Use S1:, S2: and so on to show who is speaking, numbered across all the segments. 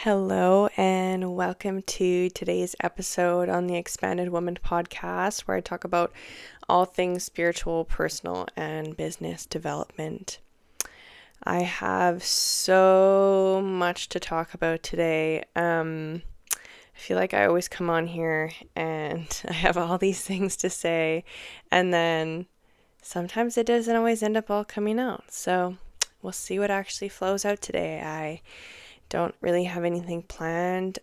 S1: Hello, and welcome to today's episode on the Expanded Woman podcast, where I talk about all things spiritual, personal, and business development. I have so much to talk about today. I feel like I always come on here and I have all these things to say, and then sometimes it doesn't always end up all coming out. So we'll see what actually flows out today. I don't really have anything planned.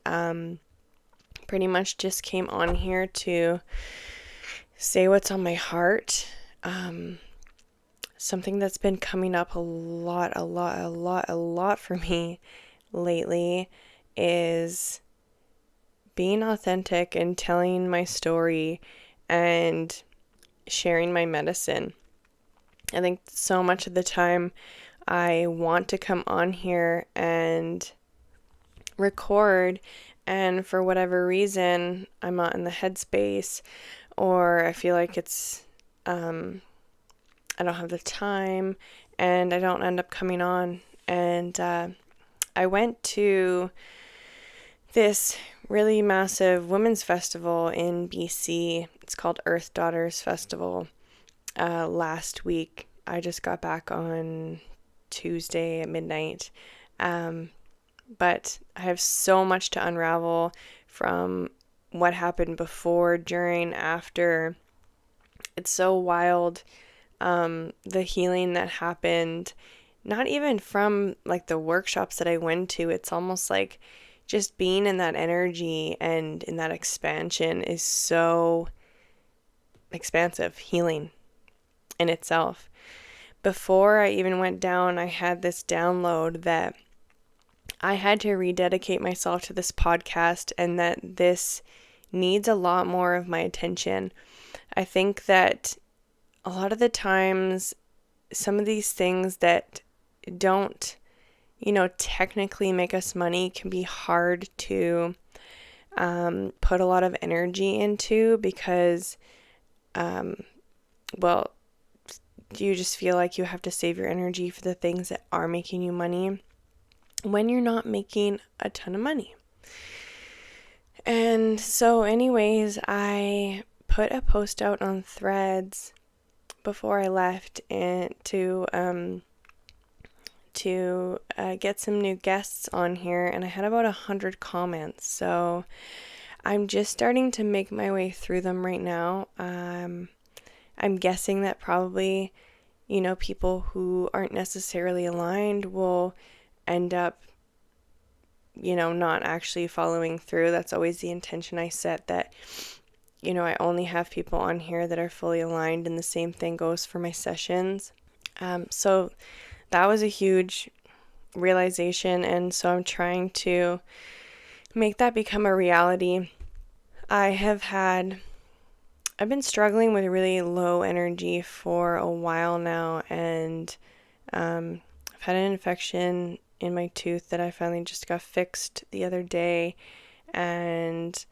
S1: Pretty much just came on here to say what's on my heart. Something that's been coming up a lot for me lately is being authentic and telling my story and sharing my medicine. I think so much of the time I want to come on here and record, and for whatever reason I'm not in the headspace, or I feel like I don't have the time, and I don't end up coming on. And I went to this really massive women's festival in BC. It's called Earth Daughters Festival. Last week I just got back on Tuesday at midnight. But I have so much to unravel from what happened before, during, after. It's so wild, the healing that happened, not even from like the workshops that I went to. It's almost like just being in that energy and in that expansion is so expansive, healing in itself. Before I even went down, I had this download that I had to rededicate myself to this podcast, and that this needs a lot more of my attention. I think that a lot of the times, some of these things that don't, technically make us money can be hard to put a lot of energy into because, well, you just feel like you have to save your energy for the things that are making you money when you're not making a ton of money. And so anyways, I put a post out on Threads before I left and to get some new guests on here, and I had about 100 comments. So I'm just starting to make my way through them right now. I'm guessing that probably, people who aren't necessarily aligned will end up, not actually following through. That's always the intention I set, that, I only have people on here that are fully aligned, and the same thing goes for my sessions. So that was a huge realization, and so I'm trying to make that become a reality. I've been struggling with really low energy for a while now, and I've had an infection in my tooth that I finally just got fixed the other day, and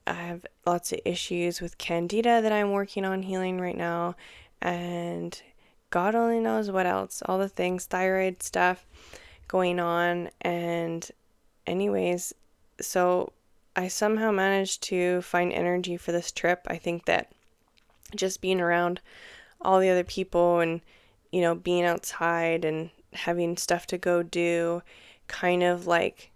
S1: I have lots of issues with candida that I'm working on healing right now, and God only knows what else, all the things, thyroid stuff going on. And anyways, so I somehow managed to find energy for this trip. I think that just being around all the other people and, being outside and having stuff to go do kind of like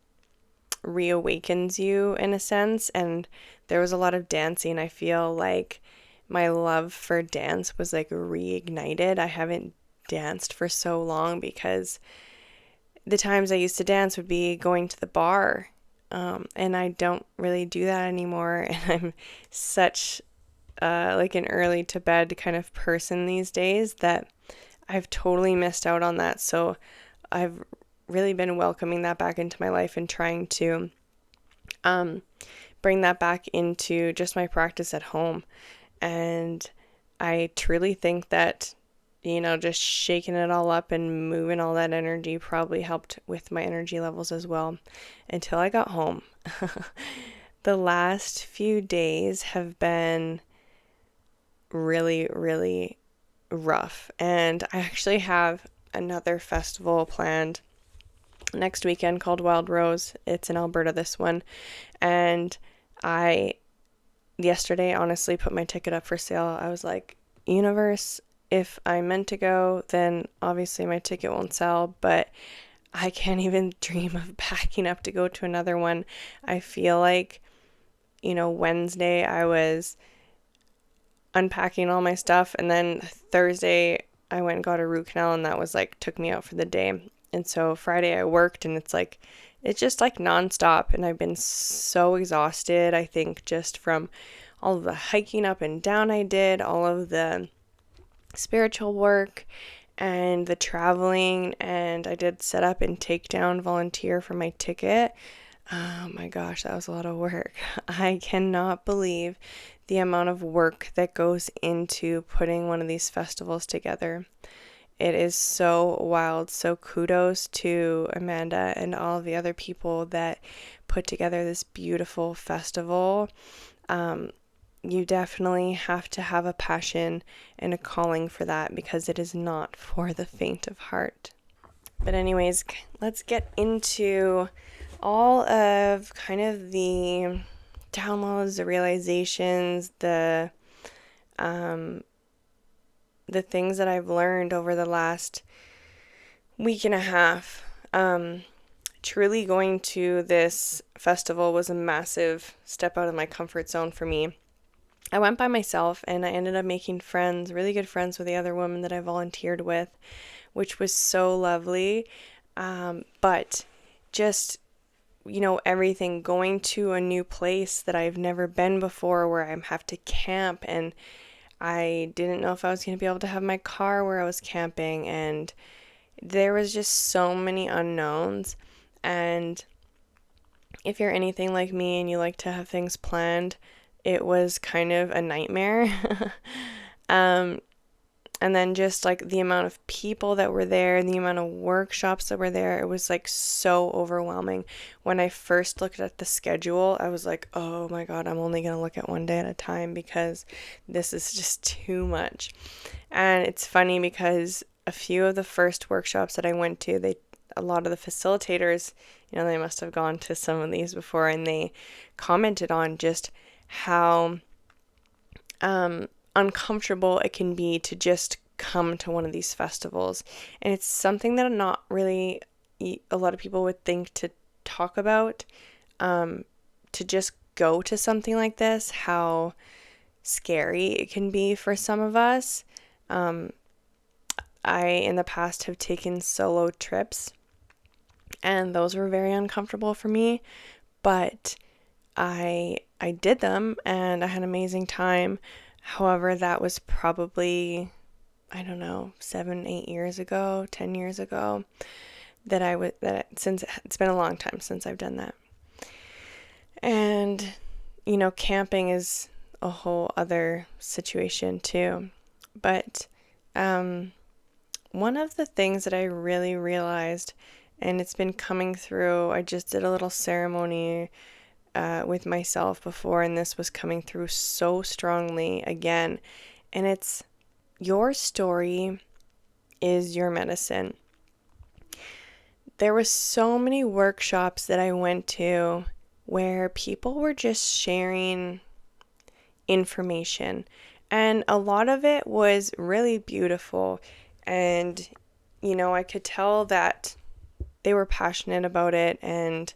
S1: reawakens you in a sense. And there was a lot of dancing. I feel like my love for dance was like reignited. I haven't danced for so long because the times I used to dance would be going to the bar. And I don't really do that anymore. And I'm such like an early to bed kind of person these days that I've totally missed out on that. So I've really been welcoming that back into my life and trying to bring that back into just my practice at home. And I truly think that, just shaking it all up and moving all that energy probably helped with my energy levels as well until I got home. The last few days have been really, really rough, and I actually have another festival planned next weekend called Wild Rose. It's in Alberta, this one. And I, yesterday, honestly put my ticket up for sale. I was like, universe, if I'm meant to go, then obviously my ticket won't sell, but I can't even dream of packing up to go to another one. I feel like, Wednesday I was unpacking all my stuff, and then Thursday I went and got a root canal, and that was like took me out for the day. And so Friday I worked, and it's just like nonstop, and I've been so exhausted, I think, just from all of the hiking up and down I did, all of the spiritual work and the traveling, and I did set up and take down volunteer for my ticket. Oh my gosh, that was a lot of work. I cannot believe the amount of work that goes into putting one of these festivals together. It is so wild. So kudos to Amanda and all the other people that put together this beautiful festival. You definitely have to have a passion and a calling for that, because it is not for the faint of heart. But anyways, let's get into all of kind of the downloads, the realizations, the things that I've learned over the last week and a half. Truly going to this festival was a massive step out of my comfort zone for me. I went by myself, and I ended up making friends, really good friends with the other woman that I volunteered with, which was so lovely. But just, everything, going to a new place that I've never been before, where I have to camp, and I didn't know if I was going to be able to have my car where I was camping, and there was just so many unknowns. And if you're anything like me and you like to have things planned, it was kind of a nightmare. And then just like the amount of people that were there and the amount of workshops that were there, it was like so overwhelming. When I first looked at the schedule, I was like, oh my God, I'm only going to look at one day at a time, because this is just too much. And it's funny because a few of the first workshops that I went to, a lot of the facilitators, they must have gone to some of these before, and they commented on just how uncomfortable it can be to just come to one of these festivals. And it's something that not really a lot of people would think to talk about, to just go to something like this, how scary it can be for some of us. I, in the past, have taken solo trips, and those were very uncomfortable for me, but I did them, and I had an amazing time. However, that was probably, I don't know, 7, 8 years ago, 10 years ago, since it's been a long time since I've done that. And, camping is a whole other situation too. But one of the things that I really realized, and it's been coming through, I just did a little ceremony with myself before, and this was coming through so strongly again, and it's your story is your medicine. There were so many workshops that I went to where people were just sharing information, and a lot of it was really beautiful, and I could tell that they were passionate about it and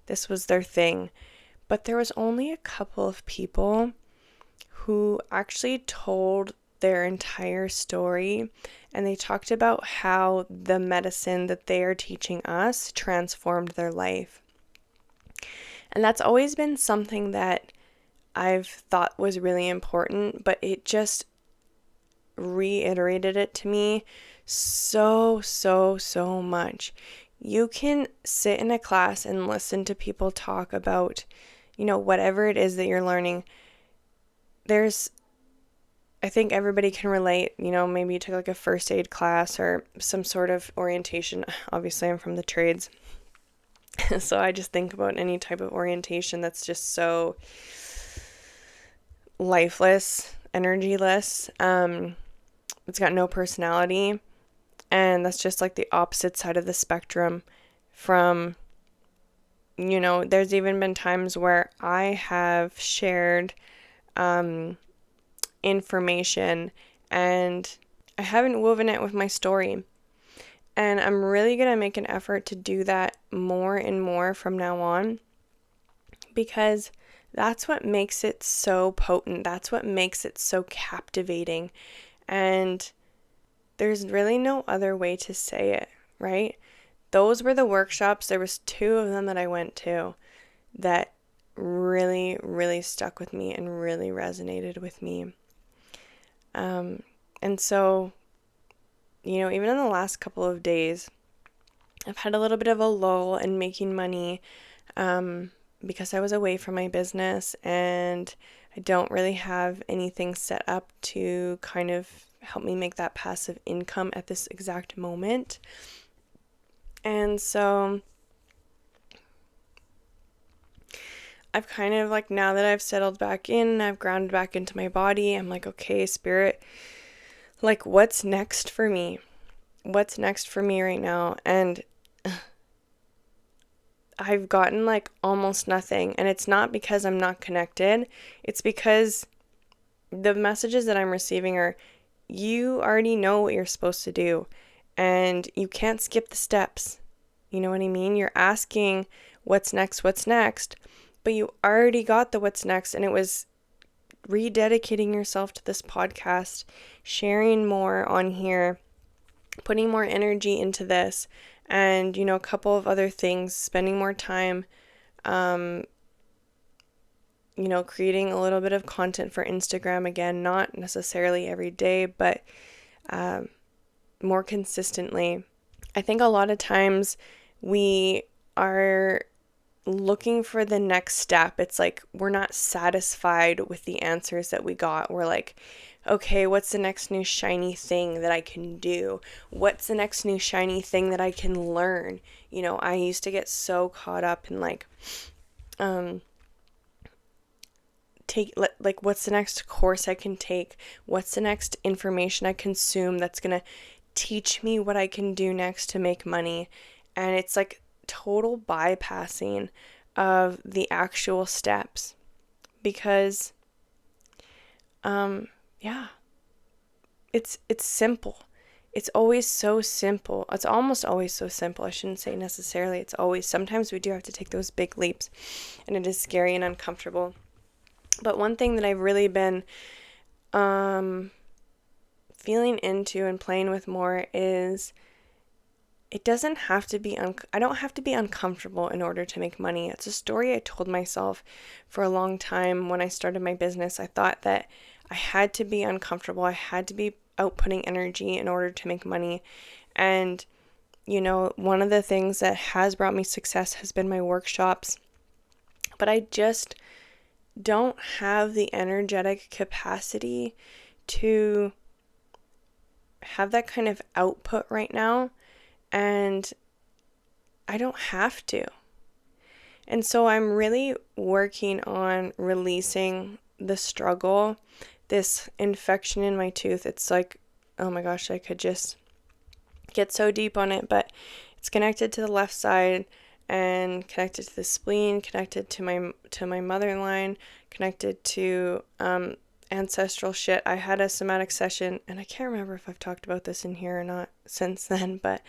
S1: this was their thing. But there was only a couple of people who actually told their entire story, and they talked about how the medicine that they are teaching us transformed their life. And that's always been something that I've thought was really important, but it just reiterated it to me so much. You can sit in a class and listen to people talk about whatever it is that you're learning. I think everybody can relate, maybe you took like a first aid class or some sort of orientation. Obviously, I'm from the trades. So I just think about any type of orientation that's just so lifeless, energyless. It's got no personality. And that's just like the opposite side of the spectrum from, there's even been times where I have shared information and I haven't woven it with my story. And I'm really going to make an effort to do that more and more from now on, because that's what makes it so potent. That's what makes it so captivating. And there's really no other way to say it, right? Those were the workshops. There was 2 of them that I went to that really, really stuck with me and really resonated with me. And so, even in the last couple of days, I've had a little bit of a lull in making money because I was away from my business and I don't really have anything set up to kind of help me make that passive income at this exact moment. And so I've kind of now that I've settled back in, I've grounded back into my body, I'm like, okay, Spirit, what's next for me? What's next for me right now? And I've gotten almost nothing. And it's not because I'm not connected. It's because the messages that I'm receiving are, you already know what you're supposed to do and you can't skip the steps. You know what I mean? You're asking what's next, but you already got the what's next, and it was rededicating yourself to this podcast, sharing more on here, putting more energy into this, and, a couple of other things, spending more time, creating a little bit of content for Instagram again, not necessarily every day, but more consistently. I think a lot of times we are looking for the next step. It's we're not satisfied with the answers that we got. We're like, okay, what's the next new shiny thing that I can do? What's the next new shiny thing that I can learn? I used to get so caught up in what's the next course I can take? What's the next information I consume that's going to teach me what I can do next to make money? And it's total bypassing of the actual steps, because it's simple. It's always so simple. It's almost always so simple. I shouldn't say necessarily it's always. Sometimes we do have to take those big leaps and it is scary and uncomfortable. But one thing that I've really been feeling into and playing with more is, it doesn't have to be, I don't have to be uncomfortable in order to make money. It's a story I told myself for a long time when I started my business. I thought that I had to be uncomfortable. I had to be outputting energy in order to make money. And, one of the things that has brought me success has been my workshops. But I just don't have the energetic capacity to have that kind of output right now. And I don't have to. And so I'm really working on releasing the struggle, this infection in my tooth. It's oh my gosh, I could just get so deep on it, but it's connected to the left side and connected to the spleen, connected to my mother line, connected to ancestral shit. I had a somatic session, and I can't remember if I've talked about this in here or not since then, but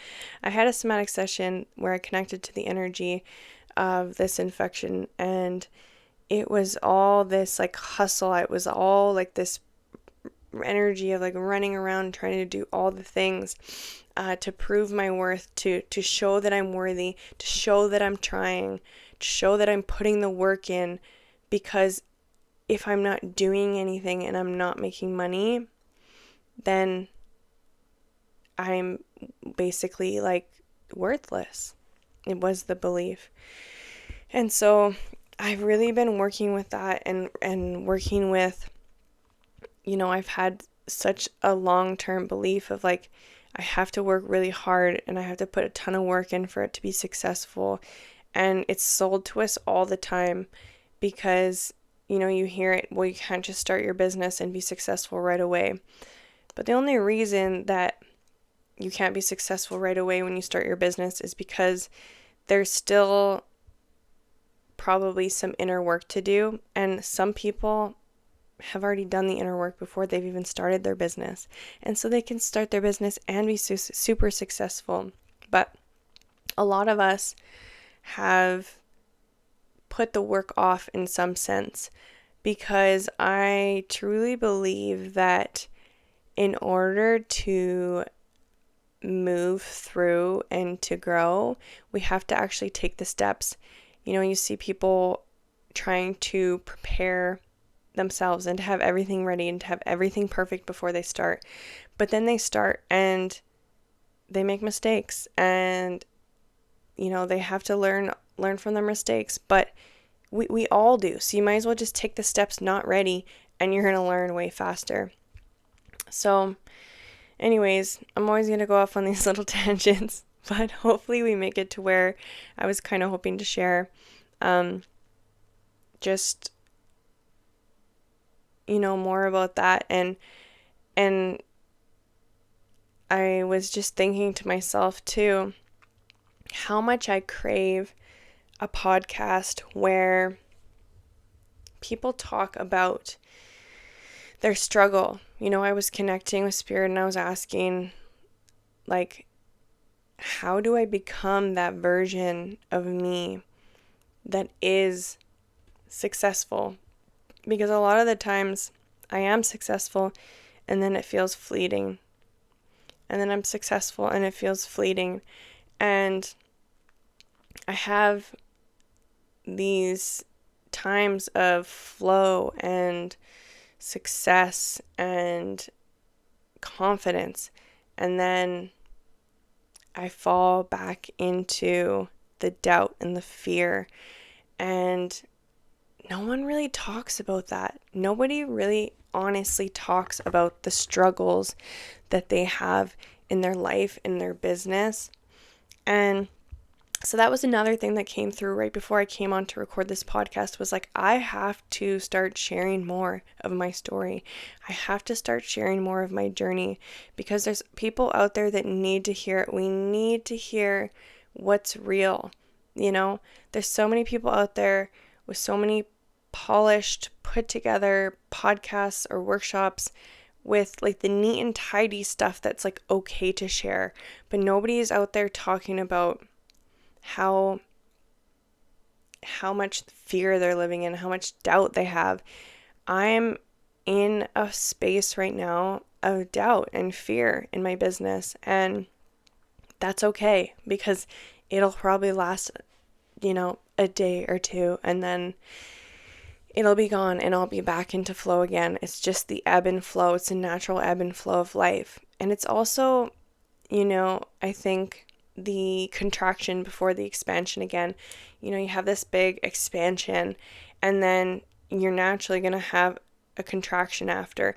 S1: I had a somatic session where I connected to the energy of this infection, and it was all this hustle. It was all this energy of running around trying to do all the things to prove my worth, to show that I'm worthy, to show that I'm trying, to show that I'm putting the work in, because if I'm not doing anything and I'm not making money, then I'm basically worthless. It was the belief. And so I've really been working with that and working with, I've had such a long-term belief of I have to work really hard and I have to put a ton of work in for it to be successful. And it's sold to us all the time because you hear it, well, you can't just start your business and be successful right away. But the only reason that you can't be successful right away when you start your business is because there's still probably some inner work to do, and some people have already done the inner work before they've even started their business, and so they can start their business and be super successful. But a lot of us have put the work off in some sense, because I truly believe that in order to move through and to grow, we have to actually take the steps. You see people trying to prepare themselves and to have everything ready and to have everything perfect before they start. But then they start and they make mistakes, and they have to learn from their mistakes. But we all do. So you might as well just take the steps not ready, and you're going to learn way faster. So anyways, I'm always going to go off on these little tangents, but hopefully we make it to where I was kind of hoping to share. Just, more about that. And I was just thinking to myself too, how much I crave a podcast where people talk about their struggle. I was connecting with Spirit, and I was asking, like, how do I become that version of me that is successful? Because a lot of the times I am successful and then it feels fleeting. And then I'm successful and it feels fleeting. And I have these times of flow and success and confidence, and then I fall back into the doubt and the fear, and no one really talks about that. Nobody really honestly talks about the struggles that they have in their life, in their business. And so that was another thing that came through right before I came on to record this podcast, was like, I have to start sharing more of my story. I have to start sharing more of my journey, because there's people out there that need to hear it. We need to hear what's real. There's so many people out there with so many polished, put together podcasts or workshops with like the neat and tidy stuff that's like okay to share, but nobody is out there talking about how much fear they're living in, how much doubt they have. I'm in a space right now of doubt and fear in my business, and that's okay, because it'll probably last, a day or two, and then it'll be gone and I'll be back into flow again. It's just the ebb and flow. It's a natural ebb and flow of life. And it's also, I think the contraction before the expansion again. You have this big expansion, and then you're naturally going to have a contraction after.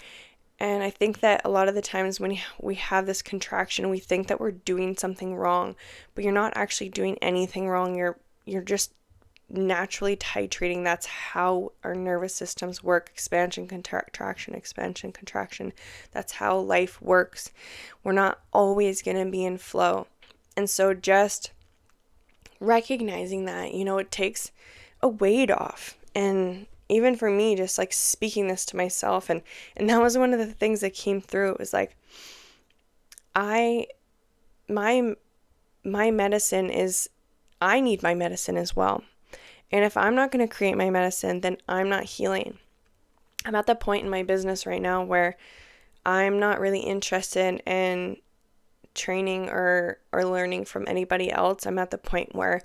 S1: And I think that a lot of the times when we have this contraction, we think that we're doing something wrong, but you're not actually doing anything wrong. You're just naturally titrating. That's how our nervous systems work. Expansion, contraction, expansion, contraction. That's how life works. We're not always going to be in flow. And so just recognizing that, it takes a weight off. And even for me, just like speaking this to myself, and that was one of the things that came through. It was like, my medicine is, I need my medicine as well. And if I'm not going to create my medicine, then I'm not healing. I'm at the point in my business right now where I'm not really interested in training or learning from anybody else. I'm at the point where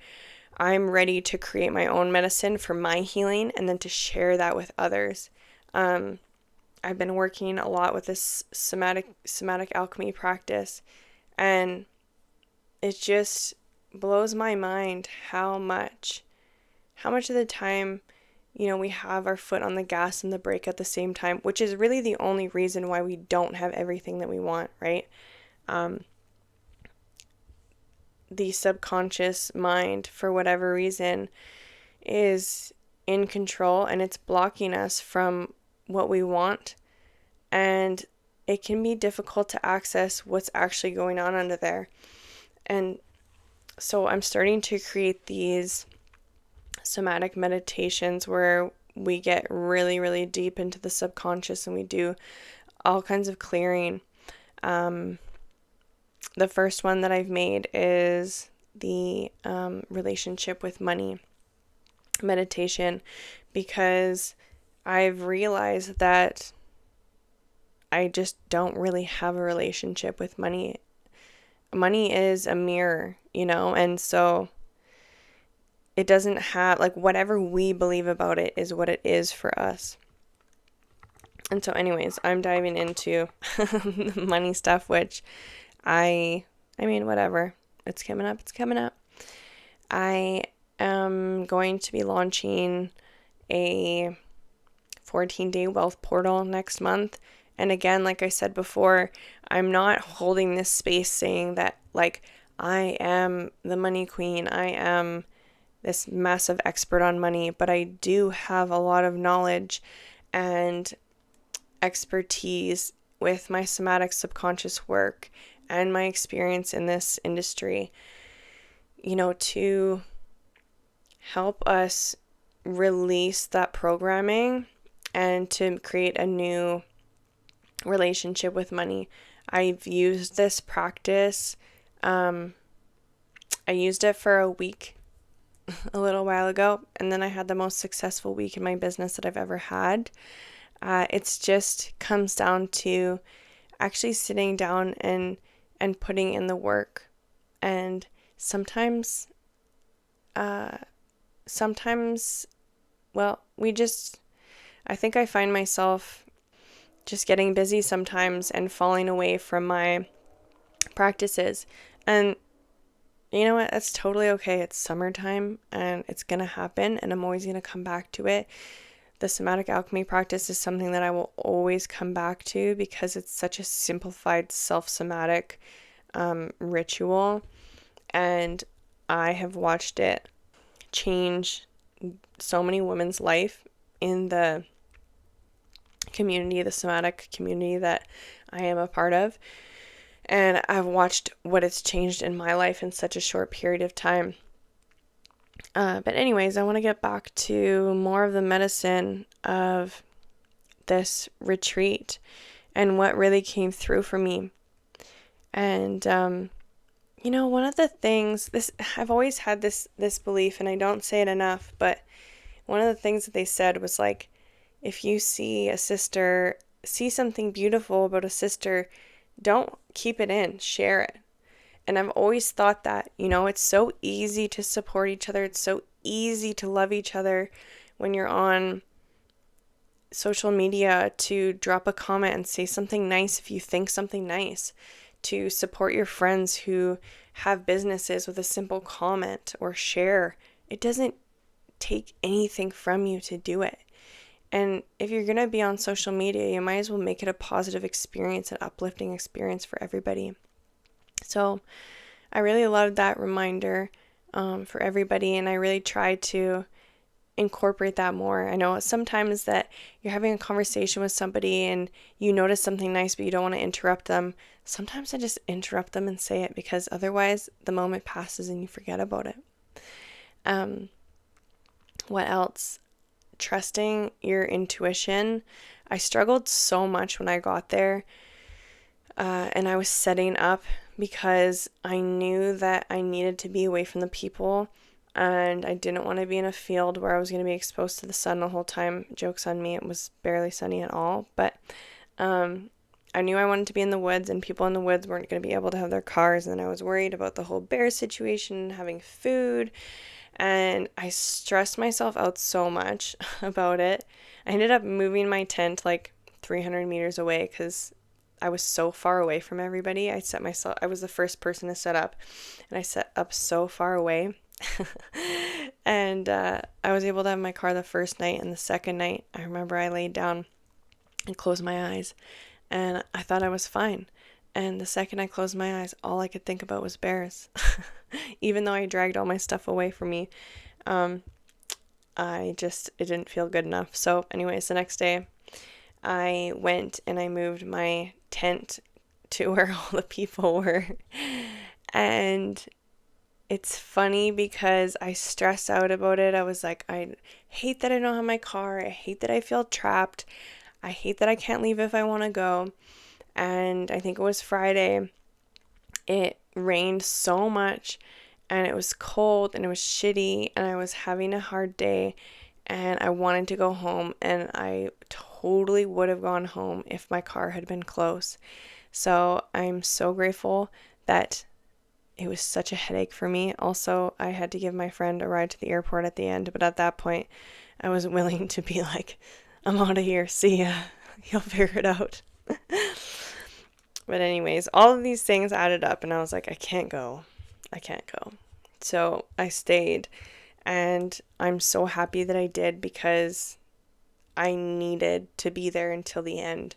S1: I'm ready to create my own medicine for my healing, and then to share that with others. I've been working a lot with this somatic alchemy practice, and it just blows my mind how much of the time, we have our foot on the gas and the brake at the same time, which is really the only reason why we don't have everything that we want, right? The subconscious mind, for whatever reason, is in control, and it's blocking us from what we want, and it can be difficult to access what's actually going on under there. And So I'm starting to create these somatic meditations where we get really, really deep into the subconscious and we do all kinds of clearing. The first one that I've made is the relationship with money meditation, because I've realized that I just don't really have a relationship with money. Money is a mirror, and so it doesn't have, like, whatever we believe about it is what it is for us. And so anyways, I'm diving into money stuff, which I mean, whatever. It's coming up. I am going to be launching a 14-day wealth portal next month. And again, like I said before, I'm not holding this space saying that, like, I am the money queen. I am this massive expert on money, but I do have a lot of knowledge and expertise with my somatic subconscious work and my experience in this industry, to help us release that programming and to create a new relationship with money. I've used this practice. I used it for a week a little while ago, and then I had the most successful week in my business that I've ever had. It's just comes down to actually sitting down and putting in the work. And sometimes, well, I think I find myself just getting busy sometimes and falling away from my practices. And you know what? That's totally okay. It's summertime and it's going to happen, and I'm always going to come back to it. The somatic alchemy practice is something that I will always come back to because it's such a simplified self-somatic ritual, and I have watched it change so many women's life in the community, the somatic community that I am a part of. And I've watched what it's changed in my life in such a short period of time. But anyways, I want to get back to more of the medicine of this retreat and what really came through for me. And, one of the things, I've always had this belief, and I don't say it enough, but one of the things that they said was, like, if you see something beautiful about a sister, don't keep it in, share it. And I've always thought that, it's so easy to support each other. It's so easy to love each other when you're on social media, to drop a comment and say something nice if you think something nice, to support your friends who have businesses with a simple comment or share. It doesn't take anything from you to do it. And if you're going to be on social media, you might as well make it a positive experience, an uplifting experience for everybody. So I really loved that reminder for everybody, and I really tried to incorporate that more. I know sometimes that you're having a conversation with somebody and you notice something nice, but you don't want to interrupt them. Sometimes I just interrupt them and say it, because otherwise the moment passes and you forget about it. What else? Trusting your intuition. I struggled so much when I got there, and I was setting up because I knew that I needed to be away from the people, and I didn't want to be in a field where I was going to be exposed to the sun the whole time. Joke's on me, it was barely sunny at all, but I knew I wanted to be in the woods, and people in the woods weren't going to be able to have their cars, and I was worried about the whole bear situation, having food, and I stressed myself out so much about it. I ended up moving my tent like 300 meters away because I was so far away from everybody. I was the first person to set up, and I set up so far away. And I was able to have my car the first night, and the second night, I remember I laid down and closed my eyes, and I thought I was fine. And the second I closed my eyes, all I could think about was bears. Even though I dragged all my stuff away from me, it didn't feel good enough. So anyways, the next day I went and I moved my tent to where all the people were. And it's funny because I stressed out about it. I was like, I hate that I don't have my car. I hate that I feel trapped. I hate that I can't leave if I want to go. And I think it was Friday. It rained so much and it was cold and it was shitty and I was having a hard day and I wanted to go home, and I totally would have gone home if my car had been close. So I'm so grateful that it was such a headache for me. Also, I had to give my friend a ride to the airport at the end, but at that point, I was willing to be like, I'm out of here. See ya. You'll figure it out. But anyways, all of these things added up, and I was like, I can't go. I can't go. So I stayed, and I'm so happy that I did because I needed to be there until the end.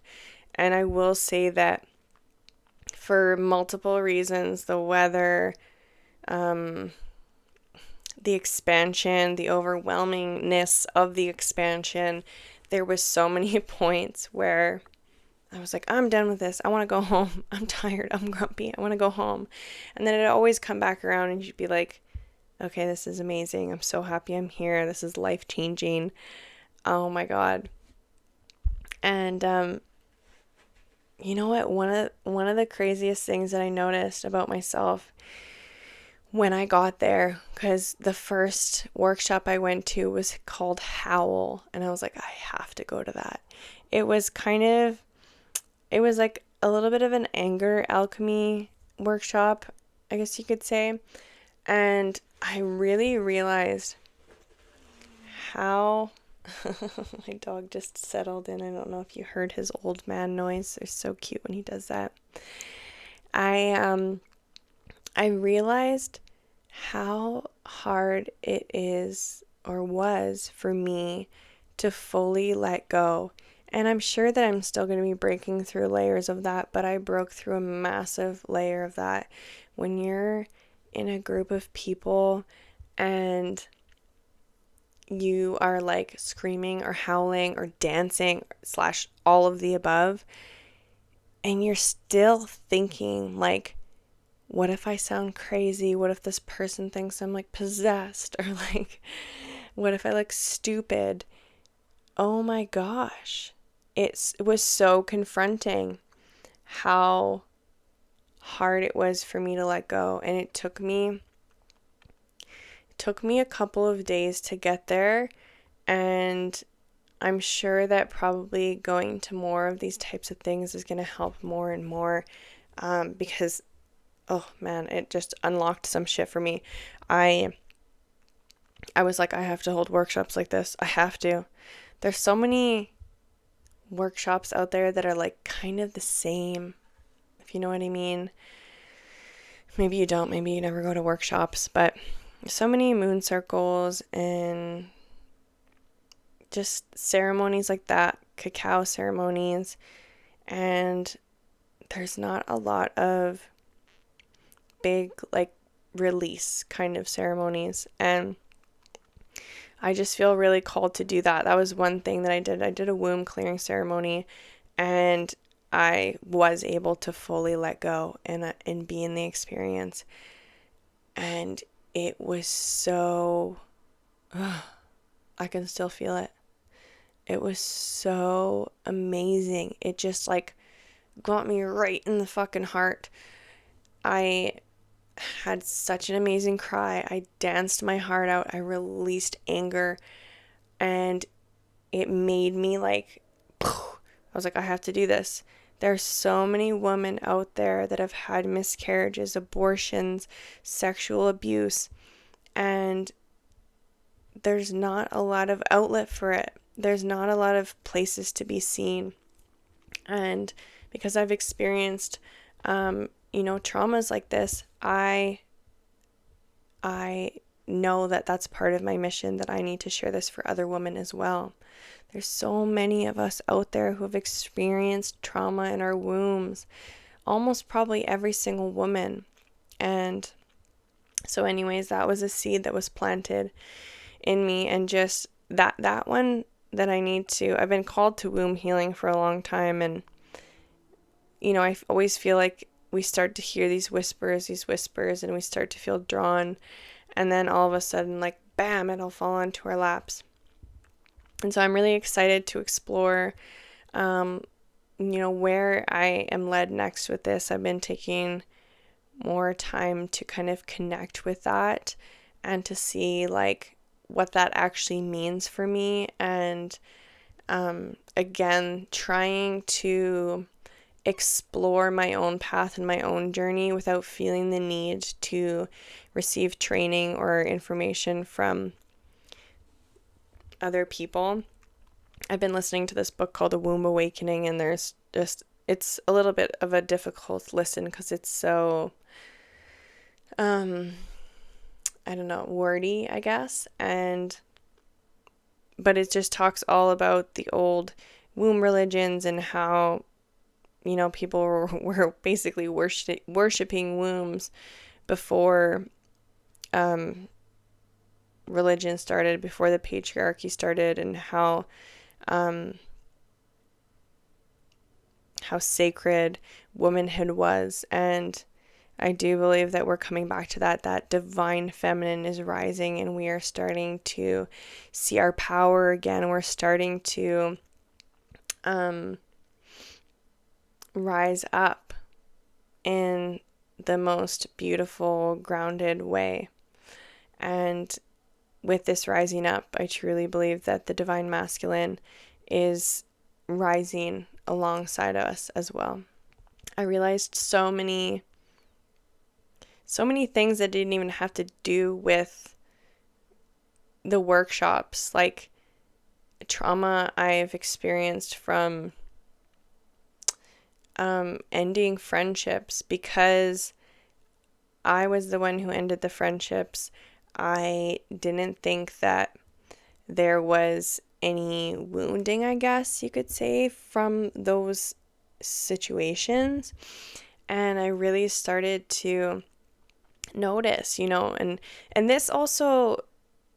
S1: And I will say that for multiple reasons, the weather, the expansion, the overwhelmingness of the expansion, there was so many points where I was like, I'm done with this. I want to go home. I'm tired. I'm grumpy. I want to go home. And then it'd always come back around and you'd be like, okay, this is amazing. I'm so happy I'm here. This is life changing. Oh my God. And you know what? One of the craziest things that I noticed about myself when I got there, because the first workshop I went to was called Howl, and I was like, I have to go to that. It was like a little bit of an anger alchemy workshop, I guess you could say. And I really realized how my dog just settled in. I don't know if you heard his old man noise. They're so cute when he does that. I realized how hard it is or was for me to fully let go. And I'm sure that I'm still going to be breaking through layers of that, but I broke through a massive layer of that. When you're in a group of people and you are like screaming or howling or dancing / all of the above, and you're still thinking like, what if I sound crazy? What if this person thinks I'm like possessed? Or like, what if I look stupid? Oh my gosh. It was so confronting how hard it was for me to let go. And it took me a couple of days to get there. And I'm sure that probably going to more of these types of things is going to help more and more, because oh man, it just unlocked some shit for me. I was like, I have to hold workshops like this. I have to. There's so many workshops out there that are like kind of the same, if you know what I mean. Maybe you don't, maybe you never go to workshops, but so many moon circles and just ceremonies like that, cacao ceremonies, and there's not a lot of big like release kind of ceremonies, and I just feel really called to do that. That was one thing that I did. I did a womb clearing ceremony, and I was able to fully let go and be in the experience, and it was so I can still feel it. It was so amazing. It just like got me right in the fucking heart. I had such an amazing cry. I danced my heart out. I released anger, and it made me like, I was like, I have to do this. There's so many women out there that have had miscarriages, abortions, sexual abuse, and there's not a lot of outlet for it. There's not a lot of places to be seen. And because I've experienced, traumas like this, I know that that's part of my mission, that I need to share this for other women as well. There's so many of us out there who have experienced trauma in our wombs, almost probably every single woman. And so anyways, that was a seed that was planted in me, and just that one that I've been called to womb healing for a long time, and I always feel like we start to hear these whispers, and we start to feel drawn. And then all of a sudden, like, bam, it'll fall onto our laps. And so I'm really excited to explore, where I am led next with this. I've been taking more time to kind of connect with that and to see, like, what that actually means for me. And again, trying to explore my own path and my own journey without feeling the need to receive training or information from other people. I've been listening to this book called The Womb Awakening, and it's a little bit of a difficult listen because it's so, I don't know, wordy, I guess. But it just talks all about the old womb religions and how, people were basically worshiping wombs before religion started, before the patriarchy started, and how sacred womanhood was. And I do believe that we're coming back to that divine feminine is rising, and we are starting to see our power again. We're starting to rise up in the most beautiful, grounded way. And with this rising up, I truly believe that the divine masculine is rising alongside us as well. I realized so many things that didn't even have to do with the workshops, like trauma I've experienced from ending friendships because I was the one who ended the friendships. I didn't think that there was any wounding, I guess you could say, from those situations. And I really started to notice, and this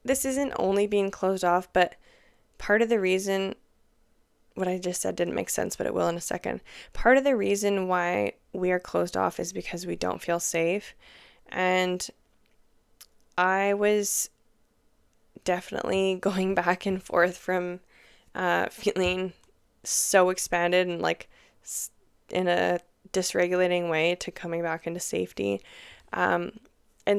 S1: isn't only being closed off, but part of the reason, what I just said didn't make sense, but it will in a second. Part of the reason why we are closed off is because we don't feel safe. And I was definitely going back and forth from feeling so expanded and like in a dysregulating way to coming back into safety. And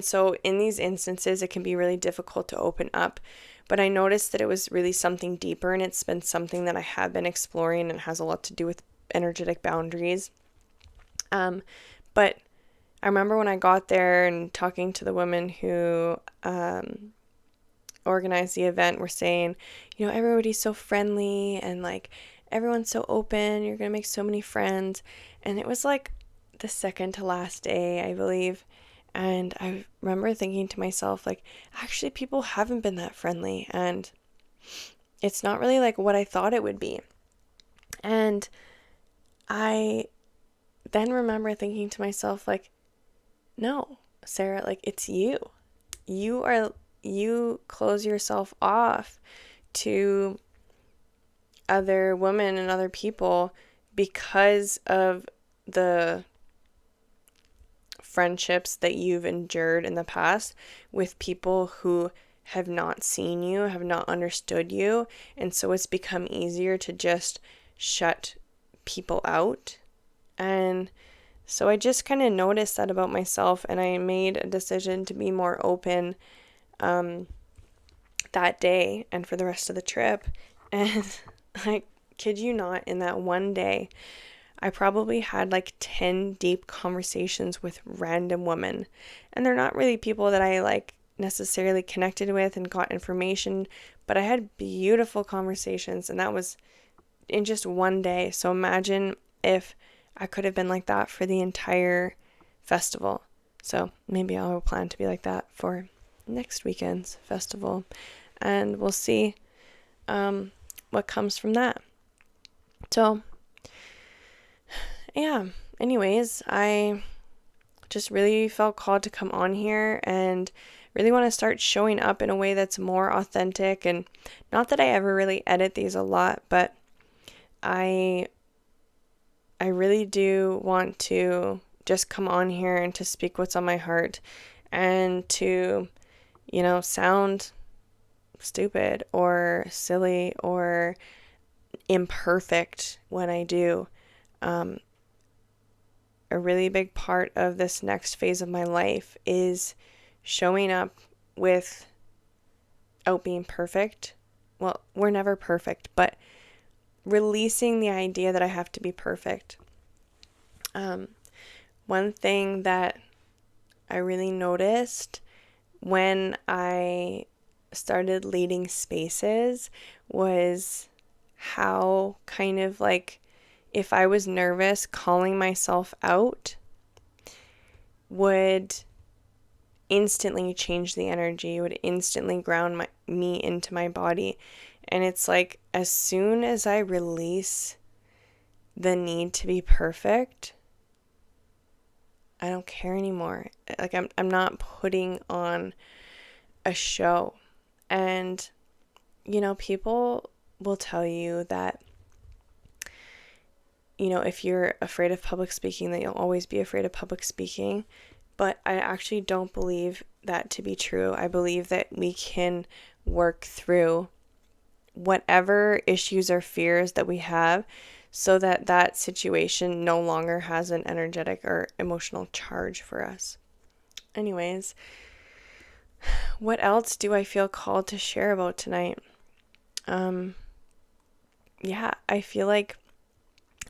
S1: so in these instances, it can be really difficult to open up. But I noticed that it was really something deeper, and it's been something that I have been exploring and has a lot to do with energetic boundaries. But I remember when I got there and talking to the women who organized the event were saying, everybody's so friendly and like everyone's so open. You're going to make so many friends. And it was like the second to last day, I believe. And I remember thinking to myself, like, actually people haven't been that friendly, and it's not really like what I thought it would be. And I then remember thinking to myself, like, no, Sarah, like, it's you. You close yourself off to other women and other people because of the friendships that you've endured in the past with people who have not seen you, have not understood you, and so it's become easier to just shut people out. And so I just kind of noticed that about myself, and I made a decision to be more open that day and for the rest of the trip. And I kid you not, in that one day, I probably had like 10 deep conversations with random women. And they're not really people that I like necessarily connected with and got information, but I had beautiful conversations, and that was in just one day. So imagine if I could have been like that for the entire festival. So maybe I'll plan to be like that for next weekend's festival, and we'll see what comes from that. So yeah, anyways, I just really felt called to come on here and really want to start showing up in a way that's more authentic. And not that I ever really edit these a lot, but I really do want to just come on here and to speak what's on my heart and to, sound stupid or silly or imperfect when I do. A really big part of this next phase of my life is showing up without being perfect. Well, we're never perfect, but releasing the idea that I have to be perfect. One thing that I really noticed when I started leading spaces was how kind of like if I was nervous, calling myself out would instantly change the energy, would instantly ground me into my body. And it's like as soon as I release the need to be perfect, I don't care anymore. Like I'm not putting on a show. And people will tell you that if you're afraid of public speaking, that you'll always be afraid of public speaking. But I actually don't believe that to be true. I believe that we can work through whatever issues or fears that we have so that that situation no longer has an energetic or emotional charge for us. Anyways, what else do I feel called to share about tonight? I feel like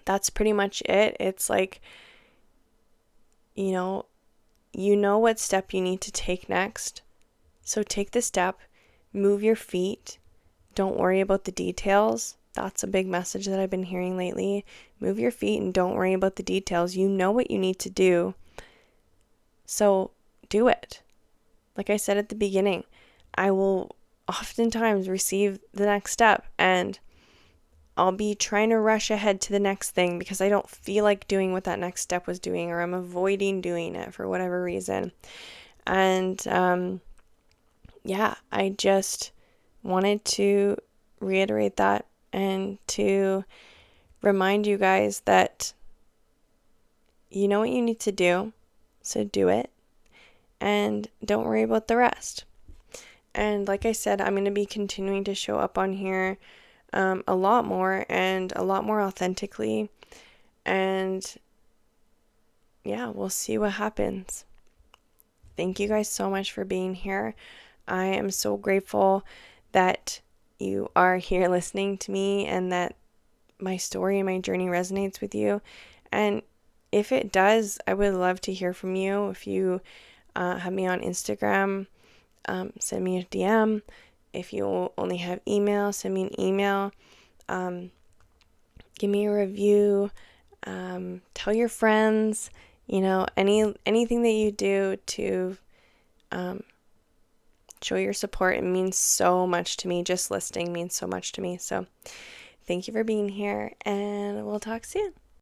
S1: that's pretty much it. It's like, you know what step you need to take next. So take the step, move your feet. Don't worry about the details. That's a big message that I've been hearing lately. Move your feet and don't worry about the details. You know what you need to do. So do it. Like I said at the beginning, I will oftentimes receive the next step and I'll be trying to rush ahead to the next thing because I don't feel like doing what that next step was doing, or I'm avoiding doing it for whatever reason. And I just wanted to reiterate that and to remind you guys that you know what you need to do, so do it and don't worry about the rest. And like I said, I'm going to be continuing to show up on here a lot more and a lot more authentically. And we'll see what happens. Thank you guys so much for being here. I am so grateful that you are here listening to me and that my story and my journey resonates with you. And if it does, I would love to hear from you. If you have me on Instagram, send me a DM. If you only have email, send me an email. Give me a review. Tell your friends. Anything that you do to show your support. It means so much to me. Just listening means so much to me. So thank you for being here, and we'll talk soon.